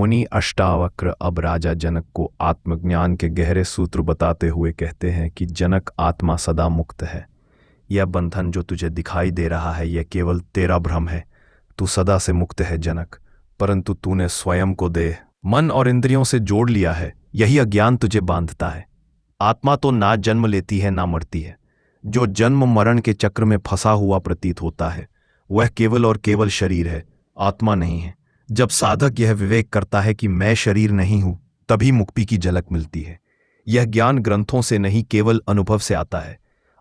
मुनि अष्टावक्र अब राजा जनक को आत्मज्ञान के गहरे सूत्र बताते हुए कहते हैं कि जनक, आत्मा सदा मुक्त है। यह बंधन जो तुझे दिखाई दे रहा है यह केवल तेरा भ्रम है। तू सदा से मुक्त है जनक, परंतु तूने स्वयं को देह, मन और इंद्रियों से जोड़ लिया है। यही अज्ञान तुझे बांधता है। आत्मा तो ना जन्म लेती है ना मरती है। जो जन्म मरण के चक्र में फंसा हुआ प्रतीत होता है वह केवल और केवल शरीर है, आत्मा नहीं है। जब साधक यह विवेक करता है कि मैं शरीर नहीं हूं, तभी मुक्ति की झलक मिलती है। यह ज्ञान ग्रंथों से नहीं, केवल अनुभव से आता है।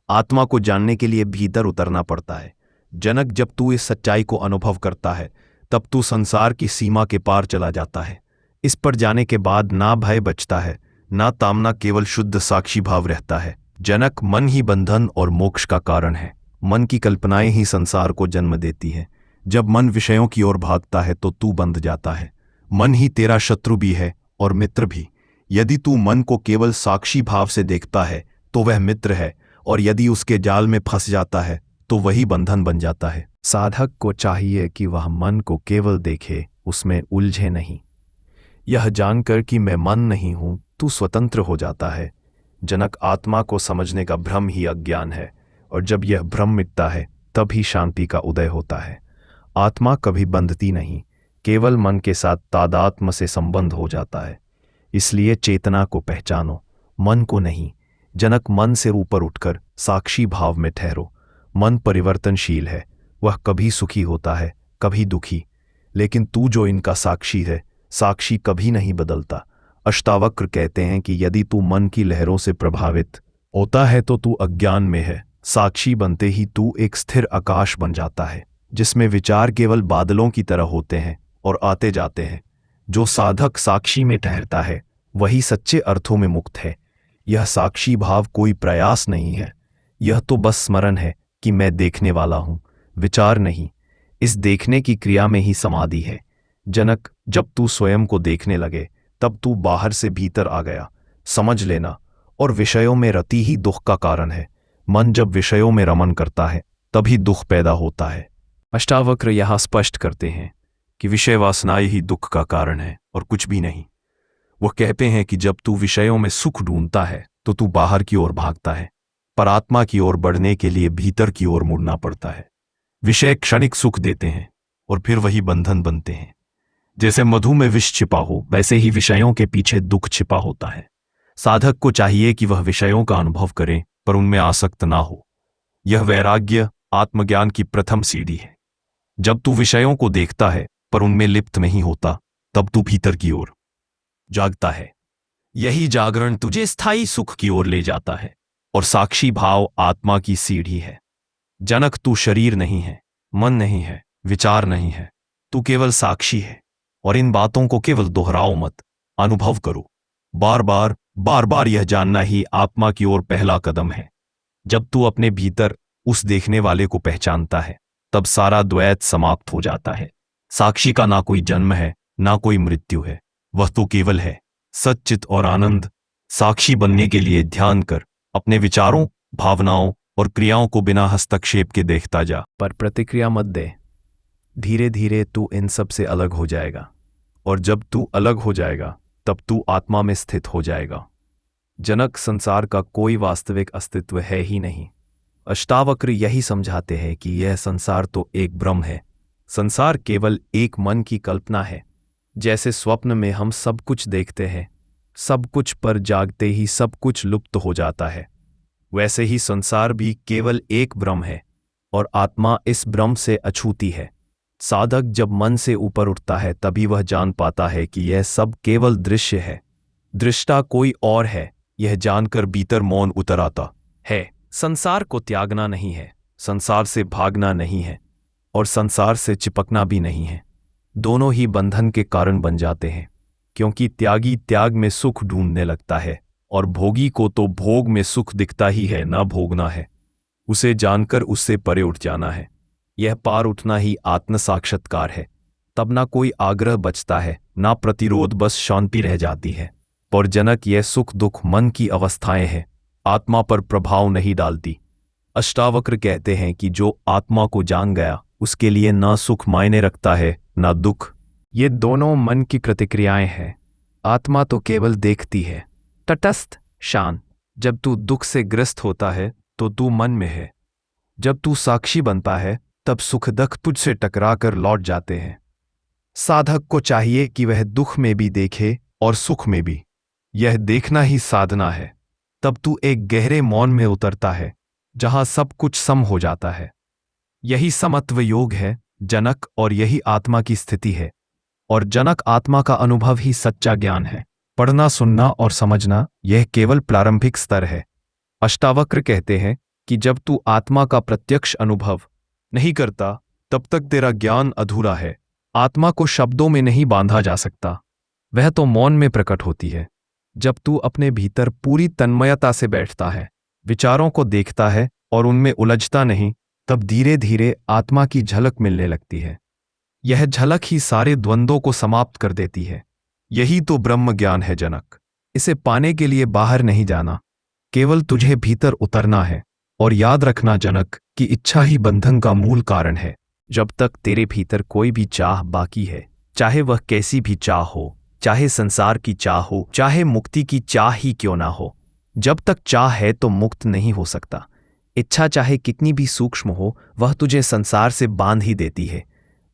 आत्मा को जानने के लिए भीतर उतरना पड़ता है। जनक, जब तू इस सच्चाई को अनुभव करता है तब तू संसार की सीमा के पार चला जाता है। इस पर जाने के बाद ना भय बचता है ना तामना, केवल शुद्ध साक्षी भाव रहता है। जनक, मन ही बंधन और मोक्ष का कारण है। मन की कल्पनाएं ही संसार को जन्म देती हैं। जब मन विषयों की ओर भागता है तो तू बंध जाता है। मन ही तेरा शत्रु भी है और मित्र भी। यदि तू मन को केवल साक्षी भाव से देखता है तो वह मित्र है, और यदि उसके जाल में फंस जाता है तो वही बंधन बन जाता है। साधक को चाहिए कि वह मन को केवल देखे, उसमें उलझे नहीं। यह जानकर कि मैं मन नहीं हूं, तू स्वतंत्र हो जाता है। जनक, आत्मा को समझने का भ्रम ही अज्ञान है, और जब यह भ्रम मिटता है तभी शांति का उदय होता है। आत्मा कभी बंधती नहीं, केवल मन के साथ तादात्म्य से संबंध हो जाता है। इसलिए चेतना को पहचानो, मन को नहीं। जनक, मन से ऊपर उठकर साक्षी भाव में ठहरो। मन परिवर्तनशील है, वह कभी सुखी होता है कभी दुखी, लेकिन तू जो इनका साक्षी है, साक्षी कभी नहीं बदलता। अष्टावक्र कहते हैं कि यदि तू मन की लहरों से प्रभावित होता है तो तू अज्ञान में है। साक्षी बनते ही तू एक स्थिर आकाश बन जाता है, जिसमें विचार केवल बादलों की तरह होते हैं और आते जाते हैं। जो साधक साक्षी में ठहरता है वही सच्चे अर्थों में मुक्त है। यह साक्षी भाव कोई प्रयास नहीं है, यह तो बस स्मरण है कि मैं देखने वाला हूं, विचार नहीं। इस देखने की क्रिया में ही समाधि है। जनक, जब तू स्वयं को देखने लगे तब तू बाहर से भीतर आ गया, समझ लेना। और विषयों में रति ही दुख का कारण है। मन जब विषयों में रमन करता है तभी दुख पैदा होता है। अष्टावक्र यह स्पष्ट करते हैं कि विषय वासनाएं ही दुख का कारण है और कुछ भी नहीं। वह कहते हैं कि जब तू विषयों में सुख ढूंढता है तो तू बाहर की ओर भागता है, पर आत्मा की ओर बढ़ने के लिए भीतर की ओर मुड़ना पड़ता है। विषय क्षणिक सुख देते हैं और फिर वही बंधन बनते हैं। जैसे मधु में विष छिपा हो, वैसे ही विषयों के पीछे दुख छिपा होता है। साधक को चाहिए कि वह विषयों का अनुभव करे पर उनमें आसक्त ना हो। यह वैराग्य आत्मज्ञान की प्रथम सीढ़ी है। जब तू विषयों को देखता है पर उनमें लिप्त नहीं होता, तब तू भीतर की ओर जागता है। यही जागरण तुझे स्थायी सुख की ओर ले जाता है, और साक्षी भाव आत्मा की सीढ़ी है। जनक, तू शरीर नहीं है, मन नहीं है, विचार नहीं है, तू केवल साक्षी है। और इन बातों को केवल दोहराओ मत, अनुभव करो। बार बार यह जानना ही आत्मा की ओर पहला कदम है। जब तू अपने भीतर उस देखने वाले को पहचानता है तब सारा द्वैत समाप्त हो जाता है। साक्षी का ना कोई जन्म है ना कोई मृत्यु है, वह तो केवल है, सच्चित और आनंद। साक्षी बनने के लिए ध्यान कर, अपने विचारों, भावनाओं और क्रियाओं को बिना हस्तक्षेप के देखता जा, पर प्रतिक्रिया मत दे। धीरे धीरे तू इन सब से अलग हो जाएगा, और जब तू अलग हो जाएगा तब तू आत्मा में स्थित हो जाएगा। जनक, संसार का कोई वास्तविक अस्तित्व है ही नहीं। अष्टावक्र यही समझाते हैं कि यह संसार तो एक भ्रम है। संसार केवल एक मन की कल्पना है। जैसे स्वप्न में हम सब कुछ देखते हैं, सब कुछ पर जागते ही सब कुछ लुप्त हो जाता है, वैसे ही संसार भी केवल एक भ्रम है और आत्मा इस भ्रम से अछूती है। साधक जब मन से ऊपर उठता है तभी वह जान पाता है कि यह सब केवल दृश्य है, दृष्टा कोई और है। यह जानकर भीतर मौन उतर आता है। संसार को त्यागना नहीं है, संसार से भागना नहीं है, और संसार से चिपकना भी नहीं है। दोनों ही बंधन के कारण बन जाते हैं, क्योंकि त्यागी त्याग में सुख ढूंढने लगता है और भोगी को तो भोग में सुख दिखता ही है, ना भोगना है। उसे जानकर उससे परे उठ जाना है। यह पार उठना ही आत्म साक्षात्कार है। तब ना कोई आग्रह बचता है ना प्रतिरोध, बस शांति रह जाती है। और जनक, यह सुख दुख मन की अवस्थाएं हैं, आत्मा पर प्रभाव नहीं डालती। अष्टावक्र कहते हैं कि जो आत्मा को जान गया उसके लिए ना सुख मायने रखता है ना दुख। ये दोनों मन की प्रतिक्रियाएं हैं। आत्मा तो केवल देखती है, तटस्थ, शांत। जब तू दुख से ग्रस्त होता है तो तू मन में है। जब तू साक्षी बनता है तब सुख दुख तुझसे टकरा कर लौट जाते हैं। साधक को चाहिए कि वह दुख में भी देखे और सुख में भी। यह देखना ही साधना है। तब तू एक गहरे मौन में उतरता है जहां सब कुछ सम हो जाता है। यही समत्व योग है जनक, और यही आत्मा की स्थिति है। और जनक, आत्मा का अनुभव ही सच्चा ज्ञान है। पढ़ना, सुनना और समझना यह केवल प्रारंभिक स्तर है। अष्टावक्र कहते हैं कि जब तू आत्मा का प्रत्यक्ष अनुभव नहीं करता तब तक तेरा ज्ञान अधूरा है। आत्मा को शब्दों में नहीं बांधा जा सकता, वह तो मौन में प्रकट होती है। जब तू अपने भीतर पूरी तन्मयता से बैठता है, विचारों को देखता है और उनमें उलझता नहीं, तब धीरे धीरे आत्मा की झलक मिलने लगती है। यह झलक ही सारे द्वंद्वों को समाप्त कर देती है। यही तो ब्रह्म ज्ञान है जनक। इसे पाने के लिए बाहर नहीं जाना, केवल तुझे भीतर उतरना है। और याद रखना जनक कि इच्छा ही बंधन का मूल कारण है। जब तक तेरे भीतर कोई भी चाह बाकी है, चाहे वह कैसी भी चाह हो, चाहे संसार की चाह हो, चाहे मुक्ति की चाह ही क्यों ना हो, जब तक चाह है तो मुक्त नहीं हो सकता। इच्छा चाहे कितनी भी सूक्ष्म हो, वह तुझे संसार से बांध ही देती है।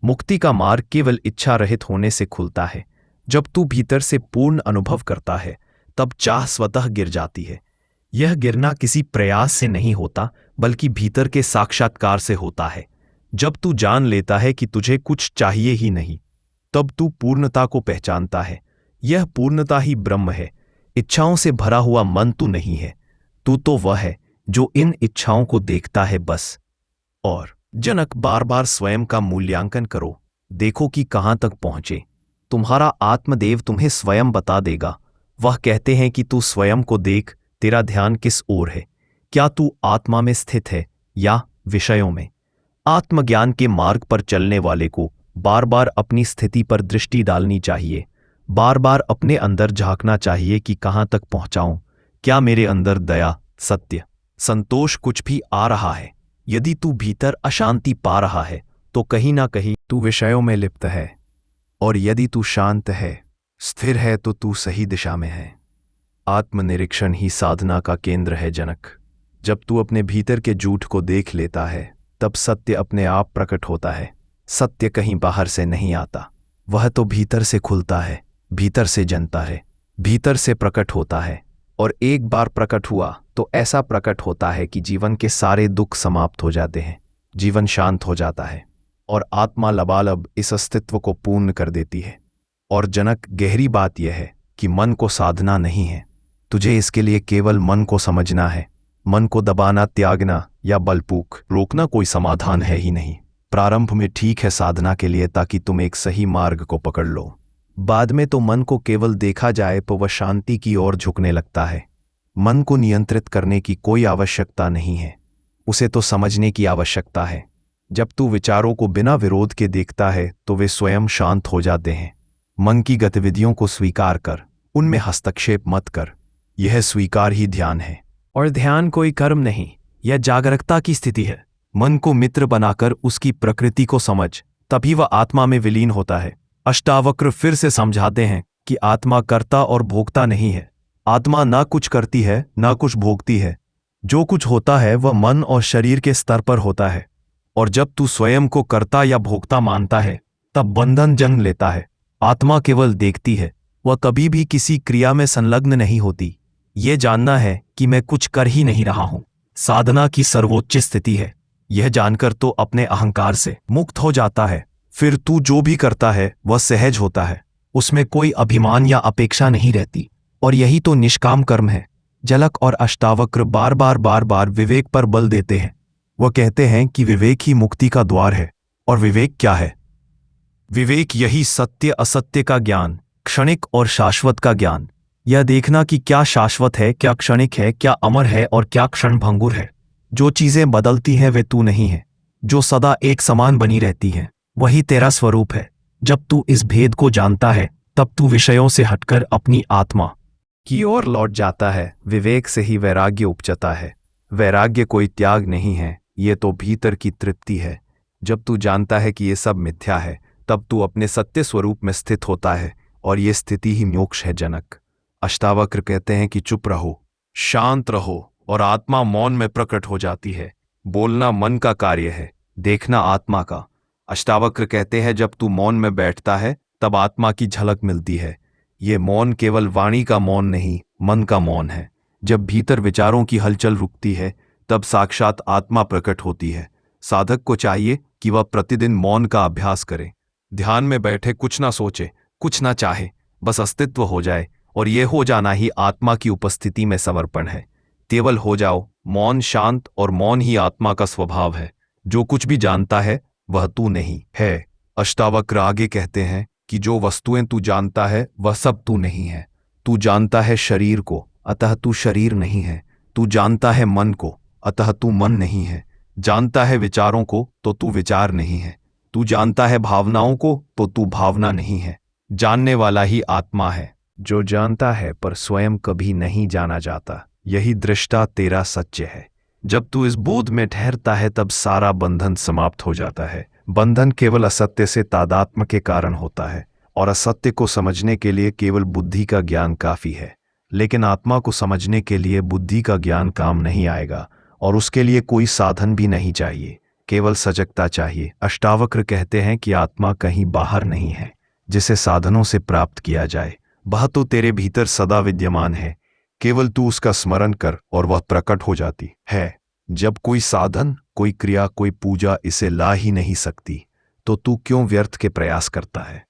मुक्ति का मार्ग केवल इच्छा रहित होने से खुलता है। जब तू भीतर से पूर्ण अनुभव करता है तब चाह स्वतः गिर जाती है। यह गिरना किसी प्रयास से नहीं होता, बल्कि भीतर के साक्षात्कार से होता है। जब तू जान लेता है कि तुझे कुछ चाहिए ही नहीं, तब तू पूर्णता को पहचानता है। यह पूर्णता ही ब्रह्म है। इच्छाओं से भरा हुआ मन तू नहीं है, तू तो वह है जो इन इच्छाओं को देखता है बस। और जनक, बार बार स्वयं का मूल्यांकन करो, देखो कि कहां तक पहुंचे। तुम्हारा आत्मदेव तुम्हें स्वयं बता देगा। वह कहते हैं कि तू स्वयं को देख, तेरा ध्यान किस ओर है। क्या तू आत्मा में स्थित है या विषयों में? आत्मज्ञान के मार्ग पर चलने वाले को बार बार अपनी स्थिति पर दृष्टि डालनी चाहिए। बार बार अपने अंदर झांकना चाहिए कि कहां तक पहुंचाऊं। क्या मेरे अंदर दया, सत्य, संतोष कुछ भी आ रहा है? यदि तू भीतर अशांति पा रहा है तो कहीं ना कहीं तू विषयों में लिप्त है। और यदि तू शांत है, स्थिर है, तो तू सही दिशा में है। आत्मनिरीक्षण ही साधना का केंद्र है जनक। जब तू अपने भीतर के झूठ को देख लेता है तब सत्य अपने आप प्रकट होता है। सत्य कहीं बाहर से नहीं आता, वह तो भीतर से खुलता है, भीतर से जनता है, भीतर से प्रकट होता है। और एक बार प्रकट हुआ तो ऐसा प्रकट होता है कि जीवन के सारे दुख समाप्त हो जाते हैं, जीवन शांत हो जाता है और आत्मा लबालब इस अस्तित्व को पूर्ण कर देती है। और जनक, गहरी बात यह है कि मन को साधना नहीं है। तुझे इसके लिए केवल मन को समझना है। मन को दबाना, त्यागना या बलपूर्वक रोकना कोई समाधान है ही नहीं। प्रारंभ में ठीक है साधना के लिए, ताकि तुम एक सही मार्ग को पकड़ लो। बाद में तो मन को केवल देखा जाए तो वह शांति की ओर झुकने लगता है। मन को नियंत्रित करने की कोई आवश्यकता नहीं है, उसे तो समझने की आवश्यकता है। जब तू विचारों को बिना विरोध के देखता है तो वे स्वयं शांत हो जाते हैं। मन की गतिविधियों को स्वीकार कर, उनमें हस्तक्षेप मत कर। यह स्वीकार ही ध्यान है। और ध्यान कोई कर्म नहीं, यह जागरूकता की स्थिति है। मन को मित्र बनाकर उसकी प्रकृति को समझ, तभी वह आत्मा में विलीन होता है। अष्टावक्र फिर से समझाते हैं कि आत्मा कर्ता और भोक्ता नहीं है। आत्मा ना कुछ करती है ना कुछ भोगती है। जो कुछ होता है वह मन और शरीर के स्तर पर होता है। और जब तू स्वयं को कर्ता या भोक्ता मानता है तब बंधन जन्म लेता है। आत्मा केवल देखती है, वह कभी भी किसी क्रिया में संलग्न नहीं होती। यह जानना है कि मैं कुछ कर ही नहीं रहा हूं, साधना की सर्वोच्च स्थिति है। यह जानकर तो अपने अहंकार से मुक्त हो जाता है। फिर तू जो भी करता है वह सहज होता है, उसमें कोई अभिमान या अपेक्षा नहीं रहती। और यही तो निष्काम कर्म है। जलक और अष्टावक्र बार बार विवेक पर बल देते हैं। वह कहते हैं कि विवेक ही मुक्ति का द्वार है। और विवेक क्या है? विवेक यही सत्य असत्य का ज्ञान, क्षणिक और शाश्वत का ज्ञान। यह देखना कि क्या शाश्वत है, क्या क्षणिक है, क्या अमर है और क्या क्षणभंगुर है। जो चीजें बदलती हैं वे तू नहीं है। जो सदा एक समान बनी रहती हैं वही तेरा स्वरूप है। जब तू इस भेद को जानता है तब तू विषयों से हटकर अपनी आत्मा की ओर लौट जाता है। विवेक से ही वैराग्य उपजता है। वैराग्य कोई त्याग नहीं है, ये तो भीतर की तृप्ति है। जब तू जानता है कि ये सब मिथ्या है तब तू अपने सत्य स्वरूप में स्थित होता है, और ये स्थिति ही मोक्ष है। जनक, अष्टावक्र कहते हैं कि चुप रहो, शांत रहो, और आत्मा मौन में प्रकट हो जाती है। बोलना मन का कार्य है, देखना आत्मा का। अष्टावक्र कहते हैं जब तू मौन में बैठता है तब आत्मा की झलक मिलती है। ये मौन केवल वाणी का मौन नहीं, मन का मौन है। जब भीतर विचारों की हलचल रुकती है तब साक्षात आत्मा प्रकट होती है। साधक को चाहिए कि वह प्रतिदिन मौन का अभ्यास करे। ध्यान में बैठे कुछ ना सोचे, कुछ ना चाहे, बस अस्तित्व हो जाए, और यह हो जाना ही आत्मा की उपस्थिति में समर्पण है। केवल हो जाओ मौन, शांत, और मौन ही आत्मा का स्वभाव है। जो कुछ भी जानता है वह तू नहीं है। अष्टावक्र आगे कहते हैं कि जो वस्तुएं तू जानता है वह सब तू नहीं है। तू जानता है शरीर को, अतः तू शरीर नहीं है। तू जानता है मन को, अतः तू मन नहीं है। जानता है विचारों को, तो तू विचार नहीं है। तू जानता है भावनाओं को, तो तू भावना नहीं है। जानने वाला ही आत्मा है, जो जानता है पर स्वयं कभी नहीं जाना जाता। यही दृष्टा तेरा सत्य है। जब तू इस बोध में ठहरता है तब सारा बंधन समाप्त हो जाता है। बंधन केवल असत्य से तादात्म्य के कारण होता है, और असत्य को समझने के लिए केवल बुद्धि का ज्ञान काफी है। लेकिन आत्मा को समझने के लिए बुद्धि का ज्ञान काम नहीं आएगा, और उसके लिए कोई साधन भी नहीं चाहिए, केवल सजगता चाहिए। अष्टावक्र कहते हैं कि आत्मा कहीं बाहर नहीं है जिसे साधनों से प्राप्त किया जाए। वह तो तेरे भीतर सदा विद्यमान है, केवल तू उसका स्मरण कर और वह प्रकट हो जाती है। जब कोई साधन, कोई क्रिया, कोई पूजा इसे ला ही नहीं सकती, तो तू क्यों व्यर्थ के प्रयास करता है?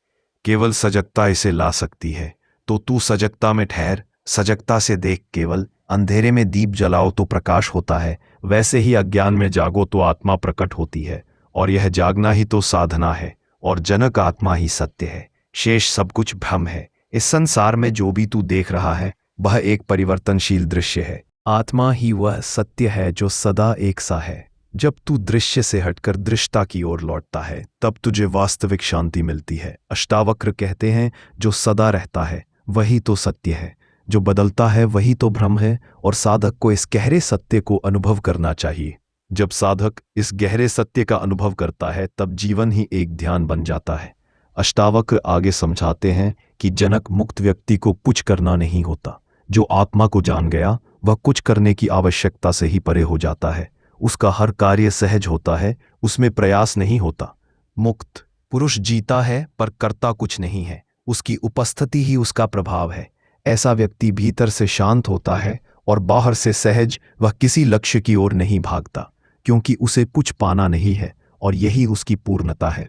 केवल सजगता इसे ला सकती है, तो तू सजगता में ठहर, सजगता से देख। केवल अंधेरे में दीप जलाओ तो प्रकाश होता है, वैसे ही अज्ञान में जागो तो आत्मा प्रकट होती है, और यह जागना ही तो साधना है। और जनक, आत्मा ही सत्य है, शेष सब कुछ भ्रम है। इस संसार में जो भी तू देख रहा है वह एक परिवर्तनशील दृश्य है। आत्मा ही वह सत्य है जो सदा एक सा है। जब तू दृश्य से हटकर दृष्टा की ओर लौटता है तब तुझे वास्तविक शांति मिलती है। अष्टावक्र कहते हैं जो सदा रहता है वही तो सत्य है, जो बदलता है वही तो भ्रम है, और साधक को इस गहरे सत्य को अनुभव करना चाहिए। जब साधक इस गहरे सत्य का अनुभव करता है तब जीवन ही एक ध्यान बन जाता है। अष्टावक्र आगे समझाते हैं कि जनक, मुक्त व्यक्ति को कुछ करना नहीं होता। जो आत्मा को जान गया वह कुछ करने की आवश्यकता से ही परे हो जाता है। उसका हर कार्य सहज होता है, उसमें प्रयास नहीं होता। मुक्त पुरुष जीता है पर करता कुछ नहीं है, उसकी उपस्थिति ही उसका प्रभाव है। ऐसा व्यक्ति भीतर से शांत होता है और बाहर से सहज। वह किसी लक्ष्य की ओर नहीं भागता, क्योंकि उसे कुछ पाना नहीं है, और यही उसकी पूर्णता है।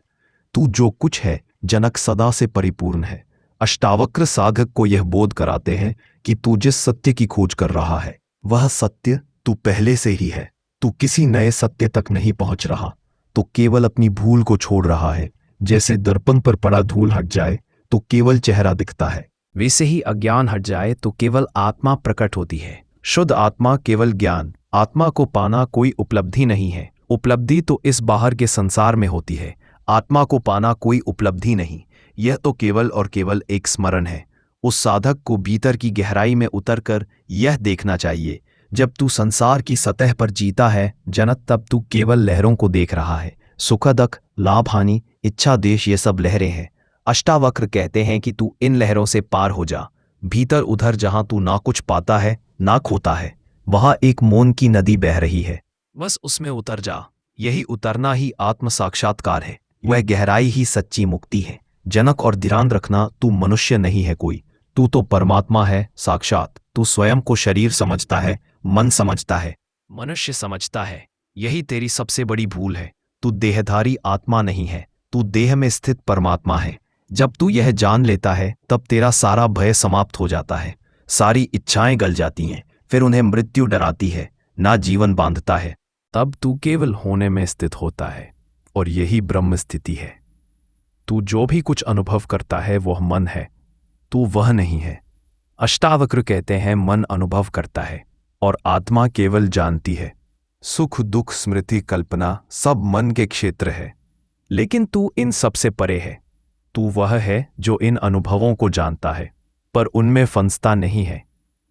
तू जो कुछ है जनक, सदा से परिपूर्ण है। अष्टावक्र साधक को यह बोध कराते हैं कि तू जिस सत्य की खोज कर रहा है वह सत्य तू पहले से ही है। तू किसी नए सत्य तक नहीं पहुंच रहा, तो केवल अपनी भूल को छोड़ रहा है। जैसे दर्पण पर पड़ा धूल हट जाए तो केवल चेहरा दिखता है, वैसे ही अज्ञान हट जाए तो केवल आत्मा प्रकट होती है। शुद्ध आत्मा, केवल ज्ञान। आत्मा को पाना कोई उपलब्धि नहीं है, उपलब्धि तो इस बाहर के संसार में होती है। आत्मा को पाना कोई उपलब्धि नहीं, यह तो केवल और केवल एक स्मरण है। उस साधक को भीतर की गहराई में उतरकर यह देखना चाहिए, जब तू संसार की सतह पर जीता है जनक, तब तू केवल लहरों को देख रहा है। सुख दुख, लाभ हानि, इच्छा देश, ये सब लहरें हैं। अष्टावक्र कहते हैं कि तू इन लहरों से पार हो जा। भीतर उधर जहां तू ना कुछ पाता है ना खोता है, वहां एक मौन की नदी बह रही है, बस उसमें उतर जा। यही उतरना ही आत्म साक्षात्कार है, वह गहराई ही सच्ची मुक्ति है। जनक, और ध्यान रखना, तू मनुष्य नहीं है कोई, तू तो परमात्मा है साक्षात। तू स्वयं को शरीर समझता है, मन समझता है, मनुष्य समझता है। यही तेरी सबसे बड़ी भूल है। तू देहधारी आत्मा नहीं है, तू देह में स्थित परमात्मा है। जब तू यह जान लेता है तब तेरा सारा भय समाप्त हो जाता है। सारी इच्छाएं गल जाती हैं, फिर उन्हें मृत्यु डराती है, ना जीवन बांधता है। तब तू केवल होने में स्थित होता है, और यही ब्रह्म स्थिति है। तू जो भी कुछ अनुभव करता है वह मन है, तू वह नहीं है। अष्टावक्र कहते हैं मन अनुभव करता है और आत्मा केवल जानती है। सुख दुख, स्मृति, कल्पना सब मन के क्षेत्र है, लेकिन तू इन सबसे परे है। तू वह है जो इन अनुभवों को जानता है पर उनमें फंसता नहीं है।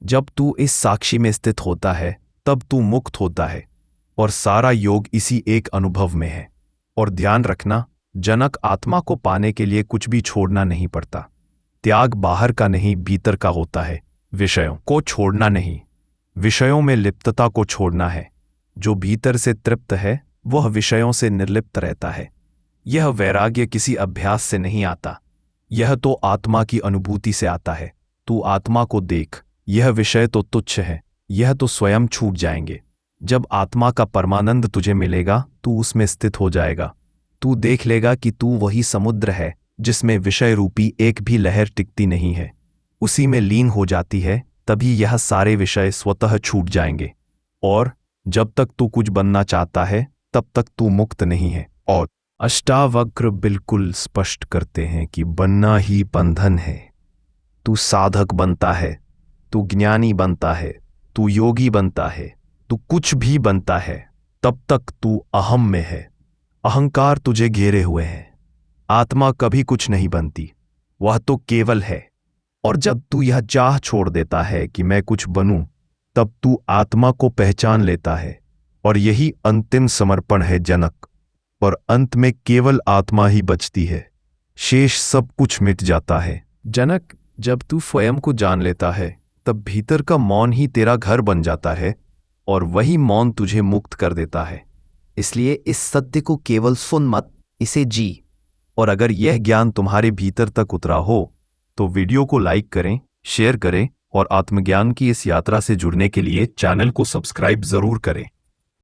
जब तू इस साक्षी में स्थित होता है तब तू मुक्त होता है, और सारा योग इसी एक अनुभव में है। और ध्यान रखना, जनक, आत्मा को पाने के लिए कुछ भी छोड़ना नहीं पड़ता। त्याग बाहर का नहीं, भीतर का होता है। विषयों को छोड़ना नहीं, विषयों में लिप्तता को छोड़ना है। जो भीतर से तृप्त है वह विषयों से निर्लिप्त रहता है। यह वैराग्य किसी अभ्यास से नहीं आता, यह तो आत्मा की अनुभूति से आता है। तू आत्मा को देख, यह विषय तो तुच्छ है, यह तो स्वयं छूट जाएंगे। जब आत्मा का परमानंद तुझे मिलेगा तू उसमें स्थित हो जाएगा। तू देख लेगा कि तू वही समुद्र है जिसमें विषय रूपी एक भी लहर टिकती नहीं है। उसी में लीन हो जाती है, तभी यह सारे विषय स्वतः छूट जाएंगे। और जब तक तू कुछ बनना चाहता है तब तक तू मुक्त नहीं है। और अष्टावक्र बिल्कुल स्पष्ट करते हैं कि बनना ही बंधन है। तू साधक बनता है, तू ज्ञानी बनता है, तू योगी बनता है, तू कुछ भी बनता है, तब तक तू अहम में है। अहंकार तुझे घेरे हुए है। आत्मा कभी कुछ नहीं बनती, वह तो केवल है। और जब तू यह चाह छोड़ देता है कि मैं कुछ बनूं, तब तू आत्मा को पहचान लेता है। और यही अंतिम समर्पण है जनक। और अंत में केवल आत्मा ही बचती है, शेष सब कुछ मिट जाता है। जनक, जब तू स्वयं को जान लेता है तब भीतर का मौन ही तेरा घर बन जाता है, और वही मौन तुझे मुक्त कर देता है। इसलिए इस सत्य को केवल सुन मत, इसे जी। और अगर यह ज्ञान तुम्हारे भीतर तक उतरा हो तो वीडियो को लाइक करें, शेयर करें और आत्मज्ञान की इस यात्रा से जुड़ने के लिए चैनल को सब्सक्राइब जरूर करें।